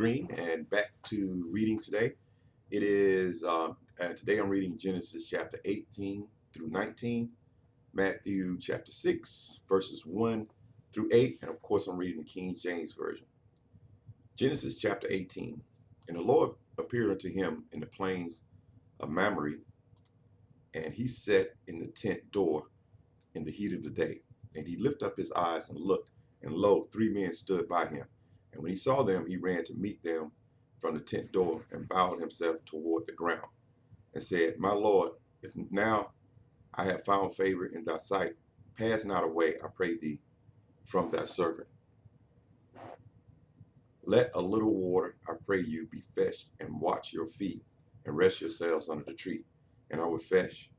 Green, and back to reading today. It is today I'm reading Genesis chapter 18 through 19, Matthew chapter 6 verses 1 through 8, and of course I'm reading the King James version. Genesis chapter 18. And the Lord appeared unto him in the plains of Mamre, and he sat in the tent door in the heat of the day. And he lifted up his eyes and looked, and lo, 3 men stood by him. And when he saw them, he ran to meet them from the tent door and bowed himself toward the ground and said, My Lord, if now I have found favor in thy sight, pass not away, I pray thee, from thy servant. Let a little water, I pray you, be fetched, and watch your feet, and rest yourselves under the tree. And I will fetch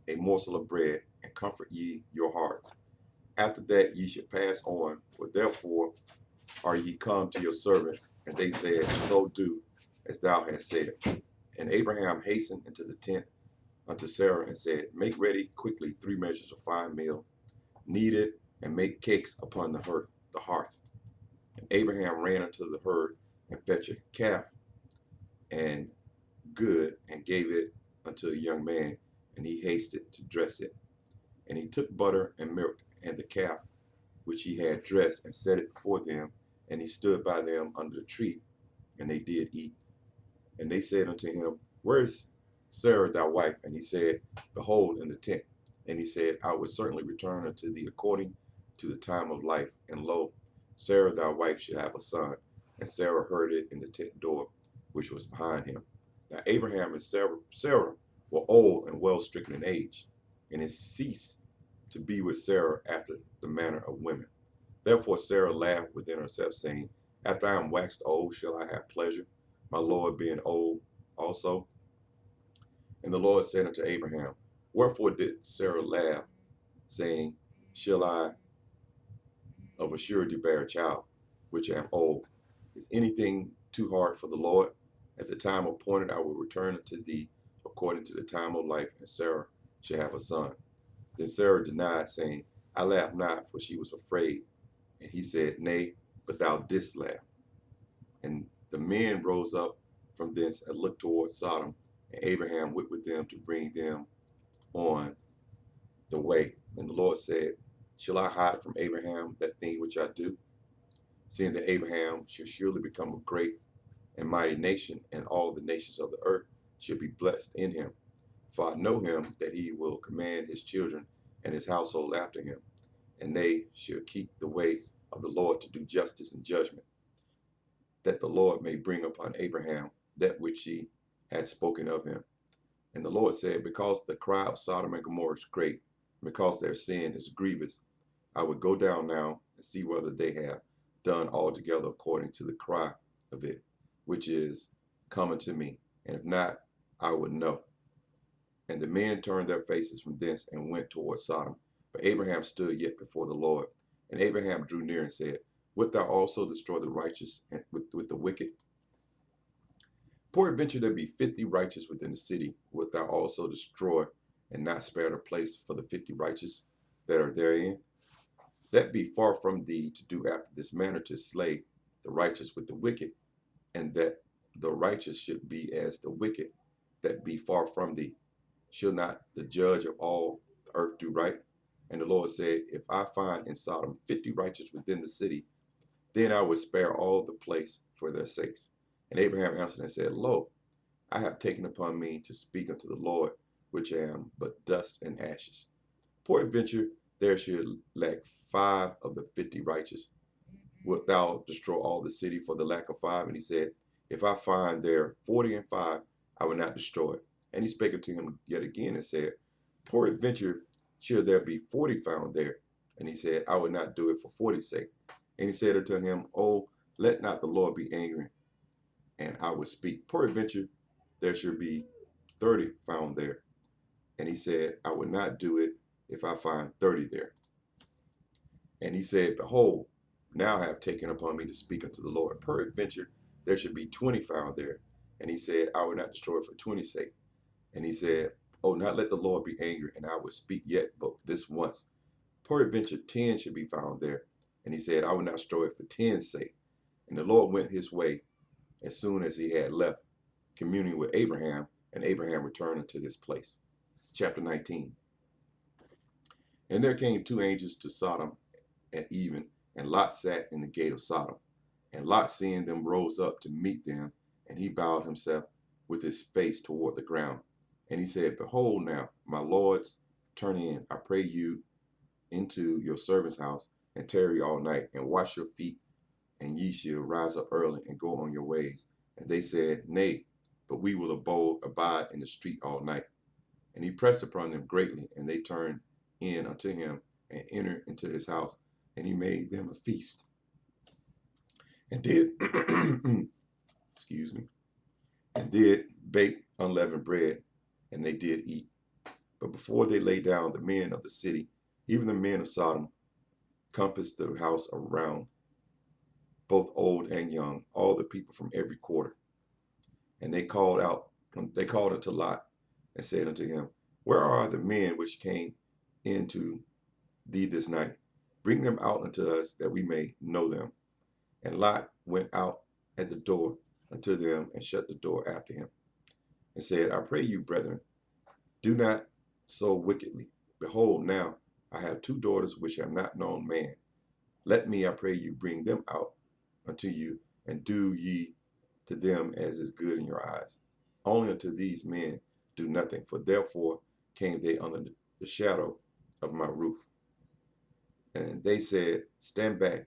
a morsel of bread, and comfort ye your hearts. After that ye shall pass on, for therefore are ye come to your servant. And they said, So do as thou hast said. And Abraham hastened into the tent unto Sarah and said, Make ready quickly 3 measures of fine meal, knead it, and make cakes upon the hearth. And Abraham ran unto the herd and fetched a calf and good, and gave it unto a young man, and he hasted to dress it. And he took butter and milk and the calf which he had dressed, and set it before them, and he stood by them under the tree, and they did eat. And they said unto him, Where is Sarah thy wife? And he said, Behold, in the tent. And he said, I will certainly return unto thee according to the time of life. And lo, Sarah thy wife shall have a son. And Sarah heard it in the tent door, which was behind him. Now Abraham and Sarah were old and well stricken in age, and it ceased to be with Sarah after the manner of women. Therefore Sarah laughed within herself, saying, After I am waxed old, shall I have pleasure, my Lord being old also? And the Lord said unto Abraham, Wherefore did Sarah laugh, saying, Shall I of a surety bear a child, which am old? Is anything too hard for the Lord? At the time appointed I will return unto thee according to the time of life, and Sarah shall have a son. Then Sarah denied, saying, I laugh not, for she was afraid. And he said, Nay, but thou didst laugh. And the men rose up from thence and looked toward Sodom, and Abraham went with them to bring them on the way. And the Lord said, Shall I hide from Abraham that thing which I do? Seeing that Abraham shall surely become a great and mighty nation, and all the nations of the earth shall be blessed in him. For I know him that he will command his children and his household after him, and they shall keep the way of the Lord to do justice and judgment, that the Lord may bring upon Abraham that which he had spoken of him. And the Lord said, Because the cry of Sodom and Gomorrah is great, because their sin is grievous, I would go down now and see whether they have done altogether according to the cry of it, which is coming to me. And if not, I would know. And the men turned their faces from thence and went toward Sodom. But Abraham stood yet before the Lord. And Abraham drew near and said, Wilt thou also destroy the righteous and with the wicked? Peradventure there be 50 righteous within the city. Wilt thou also destroy and not spare the place for the 50 righteous that are therein? That be far from thee to do after this manner, to slay the righteous with the wicked, and that the righteous should be as the wicked. That be far from thee. Shall not the judge of all the earth do right? And the Lord said, If I find in Sodom 50 righteous within the city, then I will spare all the place for their sakes. And Abraham answered and said, Lo, I have taken upon me to speak unto the Lord, which am but dust and ashes. Peradventure there should lack 5 of the 50 righteous. Wilt thou destroy all the city for the lack of 5? And he said, If I find there 40 and 5, I will not destroy it. And he spake unto him yet again and said, Peradventure shall there be 40 found there? And he said, I will not do it for 40's sake. And he said unto him, Oh, let not the Lord be angry, and I will speak. Peradventure there shall be 30 found there. And he said, I will not do it if I find 30 there. And he said, Behold, now I have taken upon me to speak unto the Lord. Peradventure there should be 20 found there. And he said, I will not destroy it for 20's sake. And he said, Oh, not let the Lord be angry, and I will speak yet but this once. Peradventure 10 should be found there. And he said, I will not destroy it for 10's sake. And the Lord went his way as soon as he had left, communing with Abraham, and Abraham returned unto his place. Chapter 19. And there came two angels to Sodom at even, and Lot sat in the gate of Sodom. And Lot, seeing them, rose up to meet them, and he bowed himself with his face toward the ground. And he said, Behold now, my lords, turn in, I pray you, into your servant's house, and tarry all night, and wash your feet, and ye shall rise up early, and go on your ways. And they said, Nay, but we will abide in the street all night. And he pressed upon them greatly, and they turned in unto him, and entered into his house, and he made them a feast, and did, excuse me, and did bake unleavened bread, and they did eat. But before they lay down, the men of the city, even the men of Sodom, compassed the house around, both old and young, all the people from every quarter. And they called unto Lot, and said unto him, Where are the men which came into thee this night? Bring them out unto us, that we may know them. And Lot went out at the door unto them, and shut the door after him, and said, I pray you, brethren, do not so wickedly. Behold, now I have two daughters which have not known man. Let me, I pray you, bring them out unto you, and do ye to them as is good in your eyes. Only unto these men do nothing, for therefore came they under the shadow of my roof. And they said, Stand back.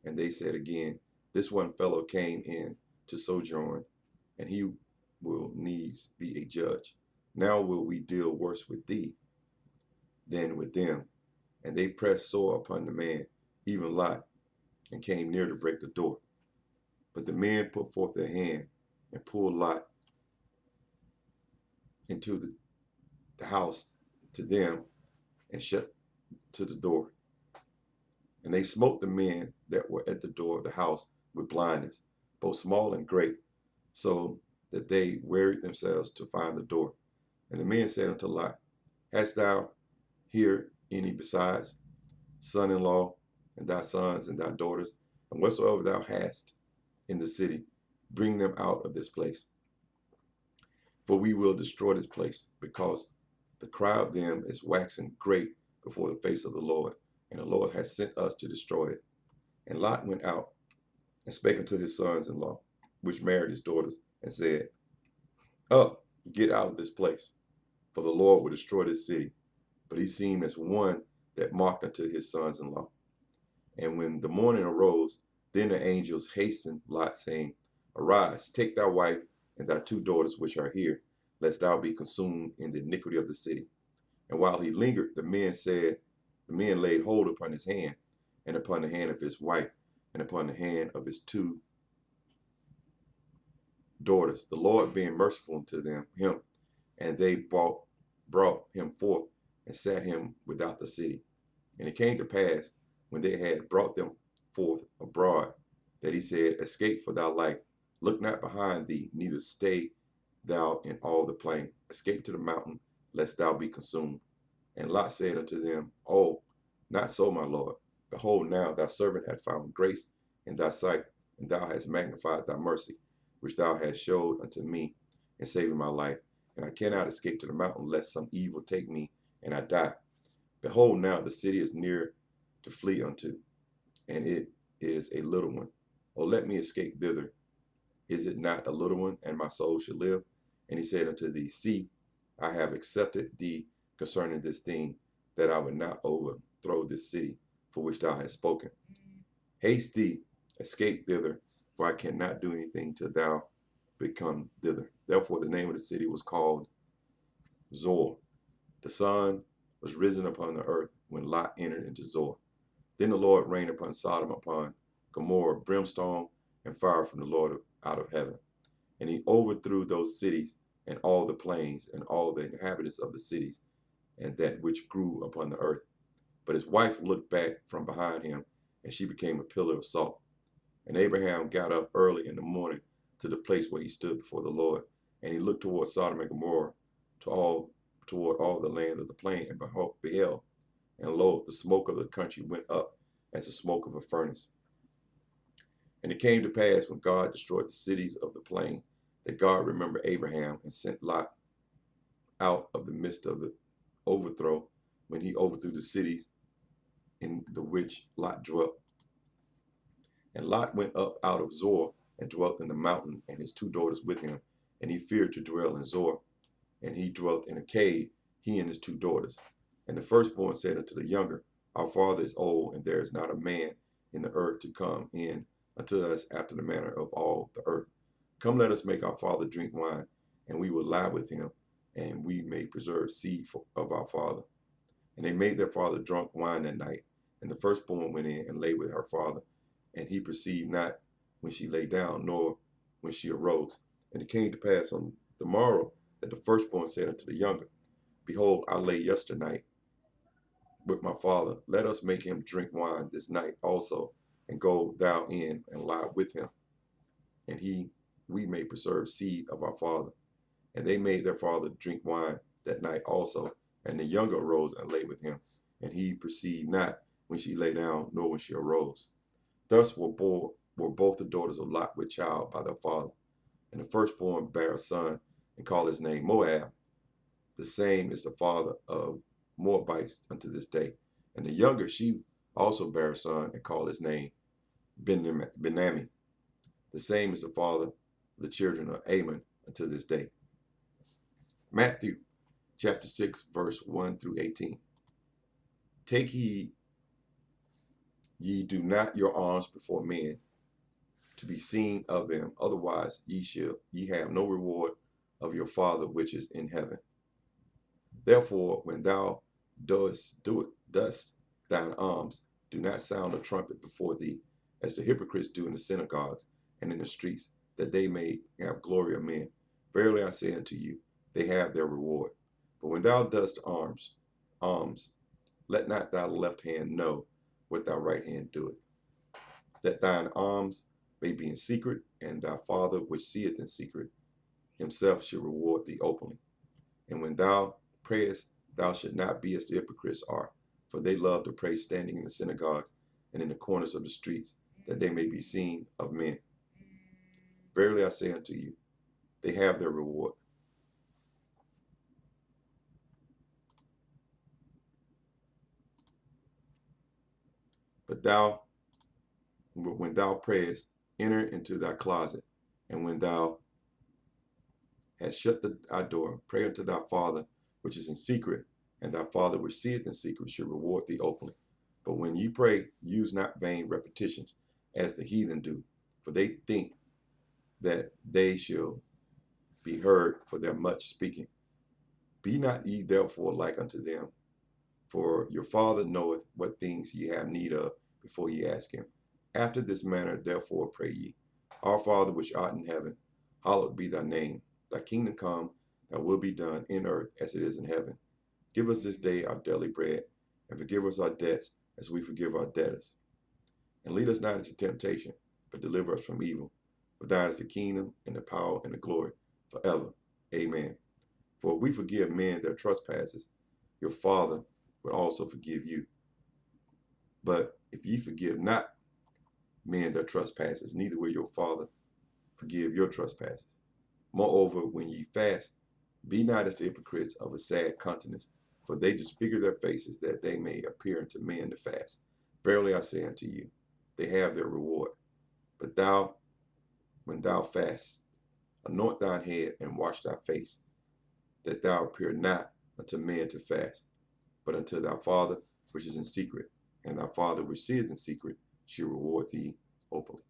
And they said again, This one fellow came in to sojourn, and he will needs be a judge. Now will we deal worse with thee than with them. And they pressed sore upon the man, even Lot, and came near to break the door. But the men put forth their hand, and pulled Lot into the house to them, and shut to the door. And they smote the men that were at the door of the house with blindness, both small and great, so that they wearied themselves to find the door. And the men said unto Lot, Hast thou here any besides son-in-law, and thy sons and thy daughters, and whatsoever thou hast in the city, bring them out of this place. For we will destroy this place, because the cry of them is waxing great before the face of the Lord, and the Lord has sent us to destroy it. And Lot went out and spake unto his sons-in-law, which married his daughters, and said, Up, get out of this place, for the Lord will destroy this city. But he seemed as one that mocked unto his sons-in-law. And when the morning arose, then the angels hastened Lot, saying, Arise, take thy wife and thy two daughters which are here, lest thou be consumed in the iniquity of the city. And while he lingered, the men laid hold upon his hand, and upon the hand of his wife, and upon the hand of his two daughters, the Lord being merciful unto him, and they brought him forth, and sat him without the city. And it came to pass, when they had brought them forth abroad, that he said, Escape for thy life, look not behind thee, neither stay thou in all the plain. Escape to the mountain, lest thou be consumed. And Lot said unto them, Oh, not so, my Lord. Behold, now thy servant hath found grace in thy sight, and thou hast magnified thy mercy, which thou hast showed unto me in saving my life. And I cannot escape to the mountain, lest some evil take me, and I die. Behold, now the city is near to flee unto, and it is a little one. Oh, let me escape thither. Is it not a little one, and my soul shall live? And he said unto thee, See, I have accepted thee concerning this thing, that I would not overthrow this city for which thou hast spoken. Haste thee, escape thither, for I cannot do anything till thou become thither. Therefore the name of the city was called Zoar. The sun was risen upon the earth when Lot entered into Zoar. Then the Lord rained upon Sodom, upon Gomorrah, brimstone and fire from the Lord out of heaven. And he overthrew those cities, and all the plains, and all the inhabitants of the cities, and that which grew upon the earth. But his wife looked back from behind him, and she became a pillar of salt. And Abraham got up early in the morning to the place where he stood before the Lord, and he looked toward Sodom and Gomorrah, toward all the land of the plain, and beheld, and lo, the smoke of the country went up as the smoke of a furnace. And it came to pass when God destroyed the cities of the plain, that God remembered Abraham and sent Lot out of the midst of the overthrow, when he overthrew the cities in the which Lot dwelt. And Lot went up out of Zoar and dwelt in the mountain, and his 2 daughters with him. And he feared to dwell in Zoar, and he dwelt in a cave, he and his 2 daughters. And the firstborn said unto the younger, Our father is old, and there is not a man in the earth to come in unto us after the manner of all the earth. Come, let us make our father drink wine, and we will lie with him, and we may preserve seed of our father. And they made their father drunk wine that night. And the firstborn went in and lay with her father, and he perceived not when she lay down, nor when she arose. And it came to pass on the morrow that the firstborn said unto the younger, Behold, I lay yesternight with my father. Let us make him drink wine this night also, and go thou in and lie with him, and we may preserve seed of our father. And they made their father drink wine that night also. And the younger arose and lay with him, and he perceived not when she lay down, nor when she arose. Thus were both the daughters of Lot with child by their father. And the firstborn bare a son, and called his name Moab. The same is the father of Moabites unto this day. And the younger, she also bare a son, and called his name Benami. The same is the father of the children of Ammon unto this day. Matthew chapter 6, verse 1 through 18. Take heed, ye do not your arms before men, to be seen of them, otherwise ye have no reward of your Father which is in heaven. Therefore, when thou dost thine alms, do not sound a trumpet before thee, as the hypocrites do in the synagogues and in the streets, that they may have glory of men. Verily I say unto you, they have their reward. But when thou dost alms, let not thy left hand know what thy right hand doeth, that thine alms may be in secret, and thy Father which seeth in secret himself shall reward thee openly. And when thou prayest, thou shalt not be as the hypocrites are, for they love to pray standing in the synagogues and in the corners of the streets, that they may be seen of men. Verily I say unto you, they have their reward. But when thou prayest, enter into thy closet, and when thou hast shut thy door, pray unto thy Father which is in secret, and thy Father which seeth in secret shall reward thee openly. But when ye pray, use not vain repetitions, as the heathen do, for they think that they shall be heard for their much speaking. Be not ye therefore like unto them, for your Father knoweth what things ye have need of before ye ask him. After this manner therefore pray ye, Our Father which art in heaven, hallowed be thy name. Thy kingdom come, thy will be done in earth as it is in heaven. Give us this day our daily bread, and forgive us our debts as we forgive our debtors. And lead us not into temptation, but deliver us from evil. For thine is the kingdom, and the power, and the glory, forever. Amen. For if we forgive men their trespasses, your Father will also forgive you. But if ye forgive not men their trespasses, neither will your Father forgive your trespasses. Moreover, when ye fast, be not as the hypocrites of a sad countenance, for they disfigure their faces, that they may appear unto men to fast. Verily I say unto you, they have their reward. But thou, when thou fast, anoint thine head and wash thy face, that thou appear not unto men to fast, but unto thy Father which is in secret, and thy Father which seeth in secret shall reward thee openly.